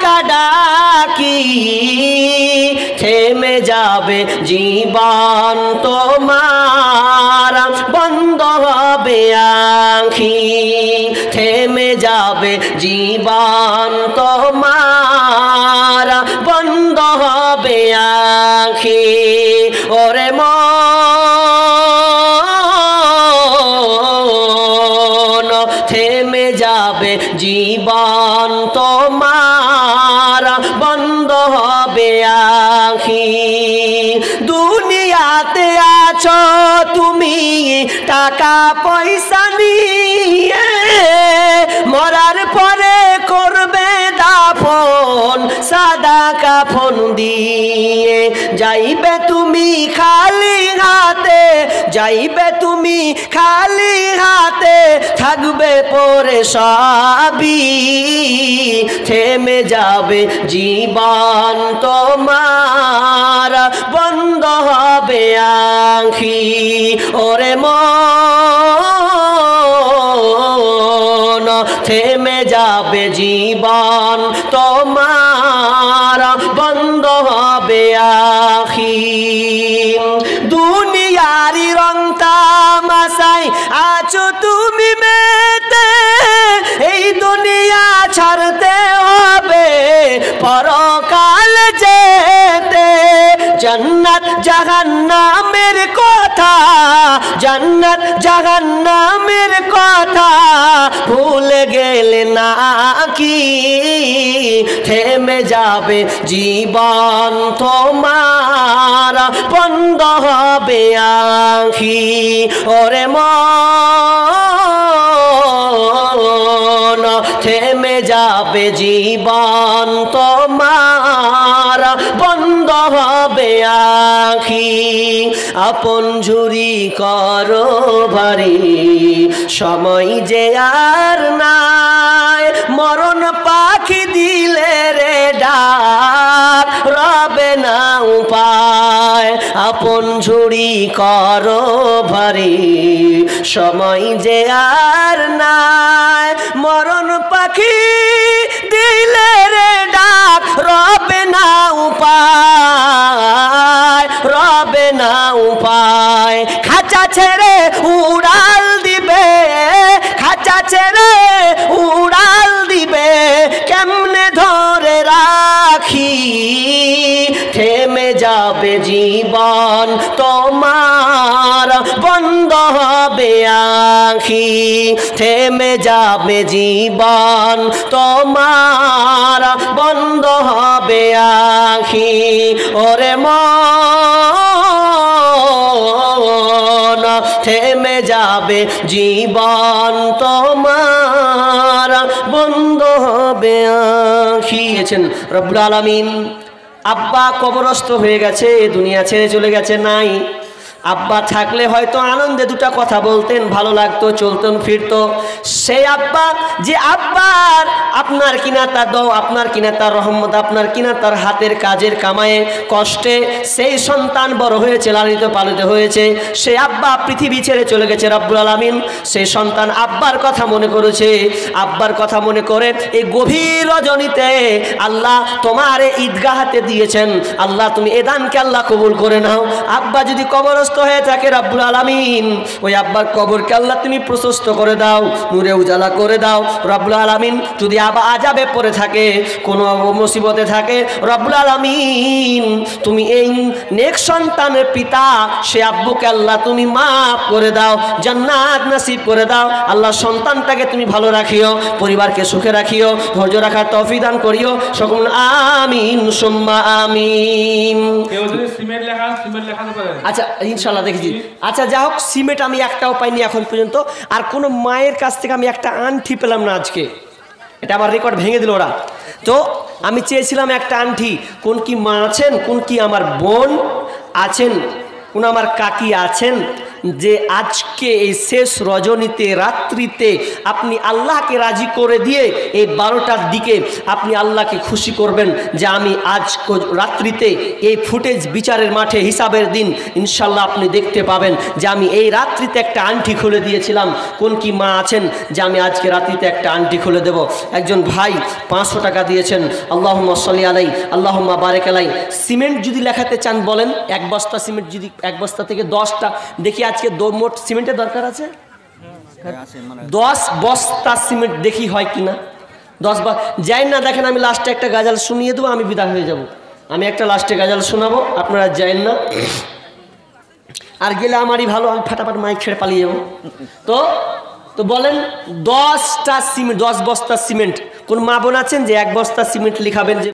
ডাকা ডাকি থেমে যাবে জীবন তোমার বন্ধ হবে আঁখি থেমে যাবে জীবন তোমার বন্ধ হবে আঁখি ওরে মন থেমে যাবে জীবন তোমার বন্ধ হবে আঁখি দুনিয়াতে আছো তুমি টাকা পয়সা নিয়ে মরার পরে করবে দাফন সাদা কাফন দিয়ে যাইবে তুমি খালি হাতে যাইবে তুমি খালি হাতে থাকবে পরে সবই থেমে যাবে জীবন তোমার বন্ধ হবে আঁখি ওরে মন থেমে যাবে জীবন তোমার বন্ধ হবে আঁখি দুনিয়ারি রং তামাশায় আছো তুমি মেতে এই দুনিয়া ছাড়তে হবে পরকাল যেতে জান্নাত জাহান্নামের কথা জান্নাত জাহান্নামের কথা ভুলে গেলে নাকি থেমে যাবে জীবন তোমার বন্ধ হবে আঁখি ওরে মন থেমে যাবে জীবন তোমার বন্ধ হবে আঁখি আপন ঝুরি করো ভারী সময় যে আর নাই মরণ পাখি দিলে রে ডাক রবে না উপায় আপন ঝুরি করো ভারী সময় যে আর নাই মরণ পাখি দিলে রে ডাক রবে না উপায় রবে না উপায় খাঁচা ছেড়ে উড়াল দিবে খাঁচা ছেড়ে উড়াল দিবে কেমনে ধরে রাখি থেমে যাবে জীবন তোমার বন্ধ হবে আঁখি থেমে যাবে জীবন তোমার বন্ধ হবে আঁখি ওরে মন থেমে যাবে জীবন তোমার বন্ধ হবে আঁখি রব্বুল আলামিন আব্বা কবরস্থ হয়ে গেছে দুনিয়া ছেড়ে চলে গেছে নাই আব্বা থাকলে হয়তো আনন্দে দুটা কথা বলতেন ভালো লাগতো চলতেন ফিরতো সেই আব্বা যে আব্বার আপনার কিনা তার দও আপনার কিনা তার রহমত আপনার কিনা তার হাতের কাজের কামায়ে কষ্টে সেই সন্তান বড় হয়েছে লালিত পালিত হয়েছে সেই আব্বা পৃথিবী ছেড়ে চলে গেছে রব্বুল আলামিন সেই সন্তান আব্বার কথা মনে করেছে আব্বার কথা মনে করে এই গভীর রজনীতে আল্লাহ তোমার ঈদগাহতে দিয়েছেন আল্লাহ তুমি এ দানকে আল্লাহ কবুল করে নাও আব্বা যদি কবরস্থ হয়ে থাকে রব্বুল আলামিন ওই আব্বার কবরকে আল্লাহ তুমি প্রশস্ত করে দাও নূরে উজালা করে দাও রব্বুল আলামিন যদি আবা আযাবে পড়ে থাকে কোনো মুসিবতে থাকে রব্বুল আলামিন তুমি এই নেক সন্তানের পিতা সে আব্বুকে আল্লাহ তুমি মাফ করে দাও জান্নাত নসিব করে দাও আল্লাহ সন্তানটাকে তুমি ভালো রাখিও পরিবারকে সুখে রাখিও ধৈর্য রাখার তৌফিক দান করিও সকল আমিন সুম্মা আমিন আচ্ছা ইনশাআল্লাহ দেখেছি আচ্ছা যা হোক সিমেন্ট আমি একটাও পাইনি এখন পর্যন্ত আর কোনো মায়ের কাছ থেকে আমি একটা আংটি পেলাম না আজকে এটা আমার রেকর্ড ভেঙে দিল ওরা তো আমি চেয়েছিলাম একটা আংটি কোন কি মা আছেন কোন কি আমার বোন আছেন কোন আমার কাকি আছেন যে আজকে এই শেষ রজনীতে রাত্রিতে আপনি আল্লাহকে রাজি করে দিয়ে এই 12টার দিকে আপনি আল্লাহকে খুশি করবেন যে আমি আজ রাত্রিতে এই ফুটেজ বিচারের মাঠে হিসাবের দিন ইনশাল্লাহ আপনি দেখতে পাবেন যে আমি এই রাত্রিতে একটা আংটি খুলে দিয়েছিলাম। কোন কি মা আছেন যে আমি আজকে রাত্রিতে একটা আংটি খুলে দেব? একজন ভাই 500 টাকা দিয়েছেন, আল্লাহুম্মা সাল্লি আলাই আল্লাহুম্মা বারিক আলাই। সিমেন্ট যদি লেখাতে চান বলেন, এক বস্তা সিমেন্ট যদি, এক বস্তা থেকে 10টা, দেখি আজকে মোট সিমেন্টের দরকার আছে 10 বস্তা সিমেন্ট, দেখি হয় কিনা 10 যাই না। দেখেন আমি লাস্টে একটা গাজাল শুনিয়ে দেবো, আমি বিদায় হয়ে যাব। আমি একটা লাস্টে গাজাল শোনাবো, আপনারা যাইন না, আর গেলে আমারই ভালো, আমি ফাটাফাট মাইক ছেড়ে পালিয়ে যাবো। তো বলেন 10টা সিমেন্ট, 10 বস্তা সিমেন্ট, কোন মা বোন আছেন যে 1 বস্তা সিমেন্ট লিখাবেন? যে